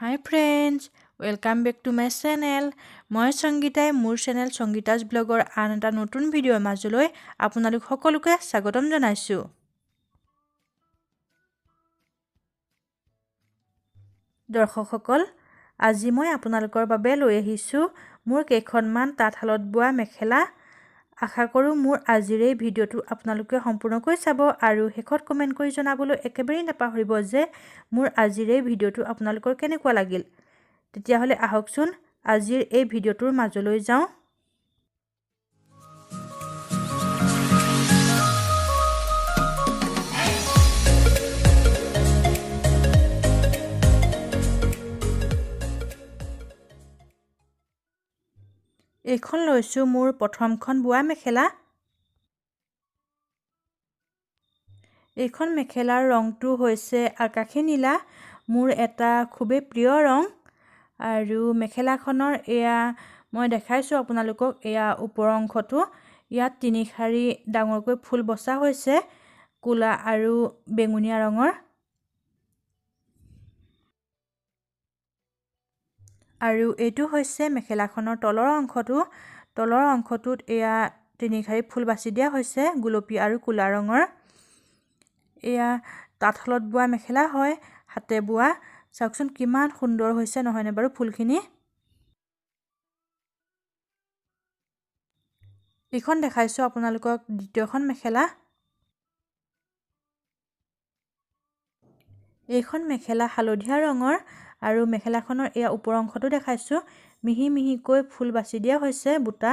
Hi friends, welcome back to my channel. মই সংগীতাই মোৰ channel সংগীতাজ ব্লগৰ আন এটা নতুন ভিডিঅ'ৰ মাজলৈ আপোনালোক সকলোকে স্বাগতম জনাইছো। দৰ্শকসকল, আজি মই আপোনালোকৰ বাবে লৈ আহিছো মোৰ কেইখনমান তাঁতশালত বোৱা মেখেলা। আশা কৰোঁ মোৰ আজিৰ এই ভিডিঅ'টো আপোনালোকে সম্পূৰ্ণকৈ চাব আৰু শেষত কমেণ্ট কৰি জনাবলৈ একেবাৰে নাপাহৰিব যে মোৰ আজিৰ এই ভিডিঅ'টো আপোনালোকৰ কেনেকুৱা লাগিল। তেতিয়াহ'লে আহকচোন আজিৰ এই ভিডিঅ'টোৰ মাজলৈ যাওঁ। এইখন লৈছোঁ মোৰ প্ৰথমখন বোৱা মেখেলা। এইখন মেখেলাৰ ৰংটো হৈছে আকাশী নীলা, মোৰ এটা খুবেই প্ৰিয় ৰং। আৰু মেখেলাখনৰ এয়া মই দেখাইছোঁ আপোনালোকক, এয়া ওপৰৰ অংশটো। ইয়াত তিনিশাৰী ডাঙৰকৈ ফুল বচা হৈছে ক'লা আৰু বেঙুনীয়া ৰঙৰ। আৰু এইটো হৈছে মেখেলাখনৰ তলৰ অংশটো। তলৰ অংশটোত এয়া তিনিশাৰী ফুল বাছি দিয়া হৈছে গুলপীয়া আৰু ক'লা ৰঙৰ। এয়া তাঁতশালত বোৱা মেখেলা হয়, হাতে বোৱা। চাওকচোন কিমান সুন্দৰ হৈছে নহয়নে বাৰু ফুলখিনি। এইখন দেখাইছোঁ আপোনালোকক দ্বিতীয়খন মেখেলা। এইখন মেখেলা হালধীয়া ৰঙৰ আৰু মেখেলাখনৰ এয়া ওপৰ অংশটো দেখাইছোঁ, মিহি মিহিকৈ ফুল বাছি দিয়া হৈছে বুটা।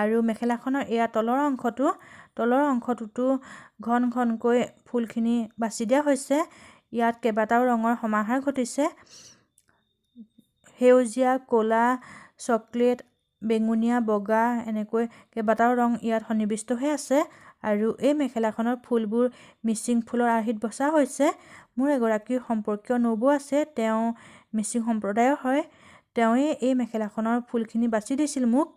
আৰু মেখেলাখনৰ এয়া তলৰ অংশটো। তলৰ অংশটোতো ঘন ঘনকৈ ফুলখিনি বাছি দিয়া হৈছে। ইয়াত কেইবাটাও ৰঙৰ সমাহাৰ ঘটিছে, সেউজীয়া, ক'লা, চকলেট, বেঙুনীয়া, বগা, এনেকৈ কেইবাটাও ৰং ইয়াত সন্নিৱিষ্ট হৈ আছে। আৰু এই মেখেলাখনৰ ফুলবোৰ মিচিং ফুলৰ আৰ্হিত বচা হৈছে। মোৰ এগৰাকী সম্পৰ্কীয় নবৌ আছে, তেওঁ মিচিং সম্প্ৰদায়ৰ হয়। তেওঁৱে এই মেখেলাখনৰ ফুলখিনি বাছি দিছিল মোক।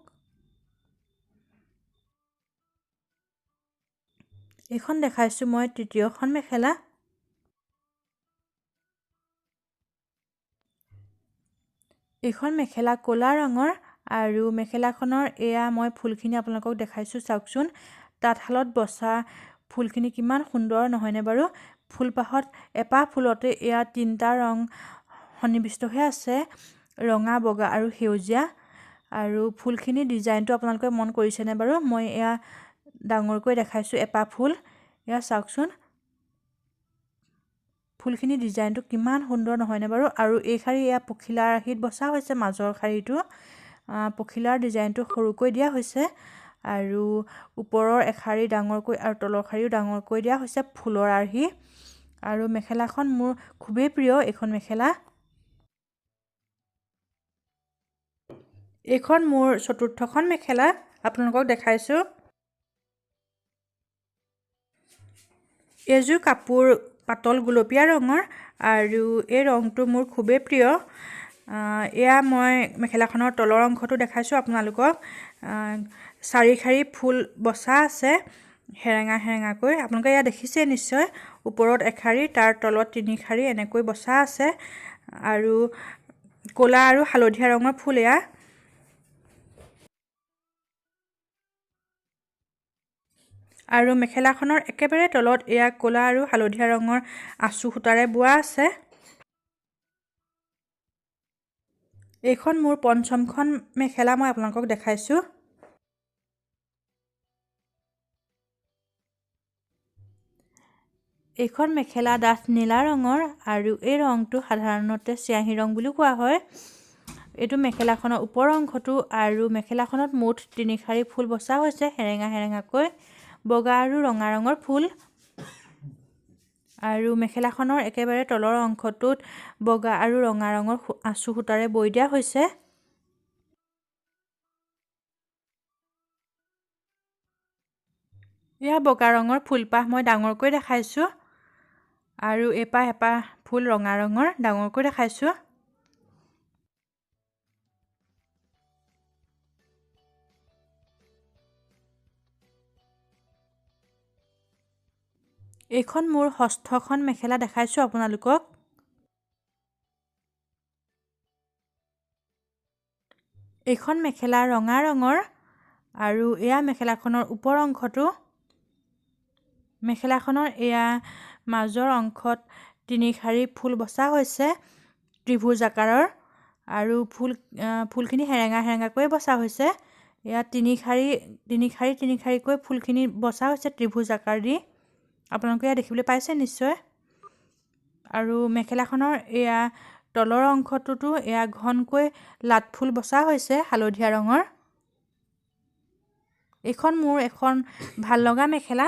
এইখন দেখাইছোঁ মই তৃতীয়খন মেখেলা। এইখন মেখেলা ক'লা ৰঙৰ আৰু মেখেলাখনৰ এয়া মই ফুলখিনি আপোনালোকক দেখাইছোঁ। চাওকচোন তাঁতশালত বচা ফুলখিনি কিমান সুন্দৰ নহয়নে বাৰু। ফুলপাহত এপাহ ফুলতে এয়া তিনিটা ৰং সন্নিৱিষ্ট হৈ আছে, ৰঙা, বগা আৰু সেউজীয়া। আৰু ফুলখিনি ডিজাইনটো আপোনালোকে মন কৰিছেনে বাৰু। মই এয়া ডাঙৰকৈ দেখাইছোঁ এপাহ ফুল। এয়া চাওকচোন ফুলখিনি ডিজাইনটো কিমান সুন্দৰ নহয়নে বাৰু। আৰু এই শাৰী এয়া পখিলাৰ আৰ্হিত বচা হৈছে, মাজৰ শাৰীটো পখিলাৰ ডিজাইনটো সৰুকৈ দিয়া হৈছে। আৰু ওপৰৰ এশাৰী ডাঙৰকৈ আৰু তলৰ শাৰীও ডাঙৰকৈ দিয়া হৈছে ফুলৰ আৰ্হি। আৰু মেখেলাখন মোৰ খুবেই প্ৰিয় এইখন মেখেলা। এইখন মোৰ চতুৰ্থখন মেখেলা আপোনালোকক দেখাইছোঁ। এইযোৰ কাপোৰ পাতল গুলপীয়া ৰঙৰ আৰু এই ৰংটো মোৰ খুবেই প্ৰিয়। এয়া মই মেখেলাখনৰ তলৰ অংশটো দেখাইছোঁ আপোনালোকক। চাৰিশাৰী ফুল বচা আছে সেৰেঙা সেৰেঙাকৈ, আপোনালোকে এয়া দেখিছে নিশ্চয়। ওপৰত এশাৰী, তাৰ তলত তিনিশাৰী এনেকৈ বচা আছে। আৰু ক'লা আৰু হালধীয়া ৰঙৰ ফুল এয়া। আৰু মেখেলাখনৰ একেবাৰে তলত এয়া ক'লা আৰু হালধীয়া ৰঙৰ আঁচু সূতাৰে বোৱা আছে। এইখন মোৰ পঞ্চমখন মেখেলা মই আপোনালোকক দেখাইছোঁ। এইখন মেখেলা ডাঠ নীলা ৰঙৰ আৰু এই ৰংটো সাধাৰণতে চিয়াহী ৰং বুলিও কোৱা হয়। এইটো মেখেলাখনৰ ওপৰ অংশটো আৰু মেখেলাখনত মুঠ তিনিশাৰী ফুল বচা হৈছে সেৰেঙা সেৰেঙাকৈ, বগা আৰু ৰঙা ৰঙৰ ফুল। আৰু মেখেলাখনৰ একেবাৰে তলৰ অংশটোত বগা আৰু ৰঙা ৰঙৰ আঁচু সূতাৰে বৈ দিয়া হৈছে। এয়া বগা ৰঙৰ ফুলপাহ মই ডাঙৰকৈ দেখাইছোঁ আৰু এপাহ ফুল ৰঙা ৰঙৰ ডাঙৰকৈ দেখাইছোঁ। এইখন মোৰ ষষ্ঠখন মেখেলা দেখাইছোঁ আপোনালোকক। এইখন মেখেলা ৰঙা ৰঙৰ আৰু এয়া মেখেলাখনৰ ওপৰ অংশটো মেখেলাখনৰ এয়া মাজৰ অংশত তিনিশাৰী ফুল বচা হৈছে ত্ৰিভুজ আকাৰৰ আৰু ফুলখিনি হেৰেঙা হেৰেঙাকৈ বচা হৈছে এয়া তিনিশাৰীকৈ ফুলখিনি বচা হৈছে ত্ৰিভুজ আকাৰ দি আপোনালোকে এয়া দেখিবলৈ পাইছে নিশ্চয় আৰু মেখেলাখনৰ এয়া তলৰ অংশটোতো এয়া ঘনকৈ লাট ফুল বচা হৈছে হালধীয়া ৰঙৰ এইখন মোৰ এখন ভাল লগা মেখেলা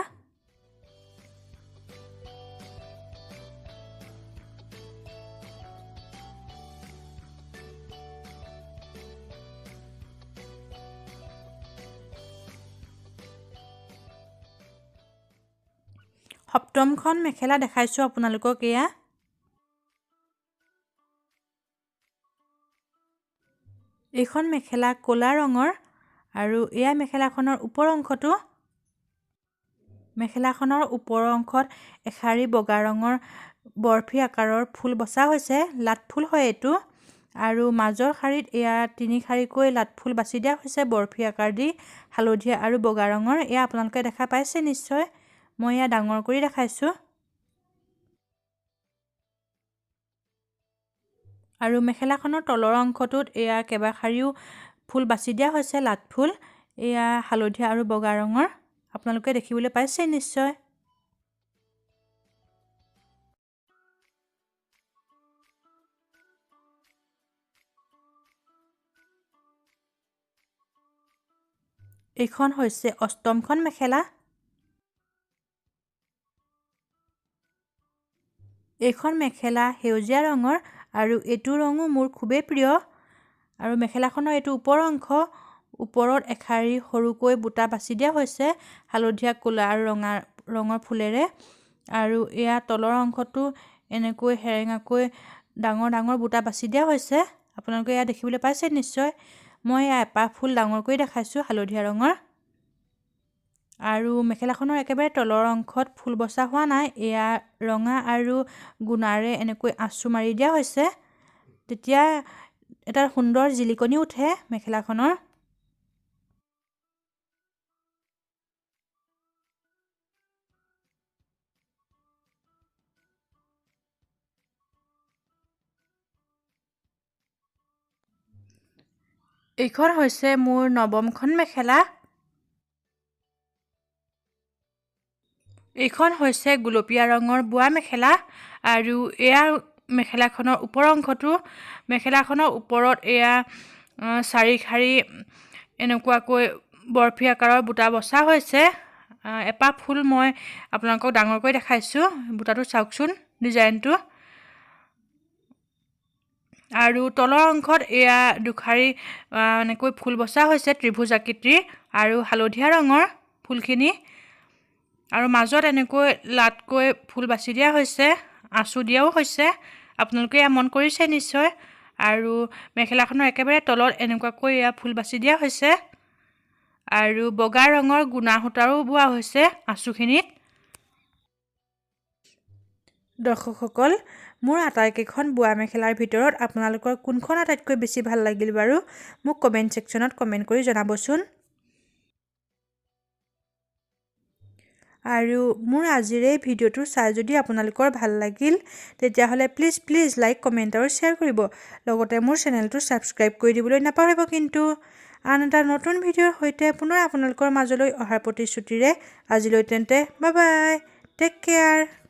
সপ্তমখন মেখেলা দেখাইছো আপোনালোকক এয়া এইখন মেখেলা ক'লা ৰঙৰ আৰু এয়া মেখেলাখনৰ ওপৰ অংশটো মেখেলাখনৰ ওপৰ অংশত এশাৰী বগা ৰঙৰ বৰফি আকাৰৰ ফুল বচা হৈছে লাট ফুল হয় এইটো আৰু মাজৰ শাৰীত এয়া তিনিশাৰীকৈ লাট ফুল বাছি দিয়া হৈছে বৰফি আকাৰ দি হালধীয়া আৰু বগা ৰঙৰ এয়া আপোনালোকে দেখা পাইছে নিশ্চয় মই এয়া ডাঙৰ কৰি দেখাইছো আৰু মেখেলাখনৰ তলৰ অংশটোত এয়া কেইবাশাৰীও ফুল বাছি দিয়া হৈছে লাট ফুল এয়া হালধীয়া আৰু বগা ৰঙৰ আপোনালোকে দেখিবলৈ পাইছে নিশ্চয় এইখন হৈছে অষ্টমখন মেখেলা এইখন মেখেলা সেউজীয়া ৰঙৰ আৰু এইটো ৰঙো মোৰ খুবেই প্ৰিয় আৰু মেখেলাখনৰ এইটো ওপৰ অংশ ওপৰত এশাৰী সৰুকৈ বুটা বাছি দিয়া হৈছে হালধীয়া ক'লা আৰু ৰঙা ৰঙৰ ফুলেৰে আৰু এয়া তলৰ অংশটো এনেকৈ হেৰেঙাকৈ ডাঙৰ ডাঙৰ বুটা বাছি দিয়া হৈছে আপোনালোকে এয়া দেখিবলৈ পাইছে নিশ্চয় মই এয়া এপাহ ফুল ডাঙৰকৈ দেখাইছো হালধীয়া ৰঙৰ আৰু মেখেলাখনৰ একেবাৰে তলৰ অংশত ফুল বচা হোৱা নাই এয়া ৰঙা আৰু গুণাৰে এনেকৈ আঁচু মাৰি দিয়া হৈছে তেতিয়া এটা সুন্দৰ জিলিকনি উঠে মেখেলাখনৰ এইখন হৈছে মোৰ নৱমখন মেখেলা এইখন হৈছে গুলপীয়া ৰঙৰ বুৱা মেখেলা আৰু এয়া মেখেলাখনৰ ওপৰ অংশটো মেখেলাখনৰ ওপৰত এয়া চাৰিশাৰী এনেকুৱাকৈ বৰফি আকাৰৰ বুটা বচা হৈছে এপাহ ফুল মই আপোনালোকক ডাঙৰকৈ দেখাইছো বুটাটো চাওকচোন ডিজাইনটো আৰু তলৰ অংশত এয়া দুখাৰী এনেকৈ ফুল বচা হৈছে ত্ৰিভুজ আকৃতিৰ আৰু হালধীয়া ৰঙৰ ফুলখিনি আৰু মাজত এনেকৈ লাটকৈ ফুল বাছি দিয়া হৈছে আঁচু দিয়াও হৈছে আপোনালোকে এয়া মন কৰিছে নিশ্চয় আৰু মেখেলাখনৰ একেবাৰে তলত এনেকুৱাকৈ এয়া ফুল বাছি দিয়া হৈছে আৰু বগা ৰঙৰ গুণা সূতাৰো বোৱা হৈছে আঁচুখিনিত দৰ্শকসকল মোৰ আটাইকেইখন বোৱা মেখেলাৰ ভিতৰত আপোনালোকৰ কোনখন আটাইতকৈ বেছি ভাল লাগিল বাৰু মোক কমেণ্ট ছেকশ্যনত কমেণ্ট কৰি জনাবচোন আৰু মোৰ আজিৰ এই ভিডিঅ'টো চাই যদি আপোনালোকৰ ভাল লাগিল তেতিয়াহ'লে প্লিজ লাইক কমেণ্ট আৰু শ্বেয়াৰ কৰিব লগতে মোৰ চেনেলটো ছাবস্ক্ৰাইব কৰি দিবলৈ নাপাহৰিব কিন্তু আন এটা নতুন ভিডিঅ'ৰ সৈতে পুনৰ আপোনালোকৰ মাজলৈ অহাৰ প্ৰতিশ্ৰুতিৰে আজিলৈ তেন্তে বাই বাই টেক কেয়াৰ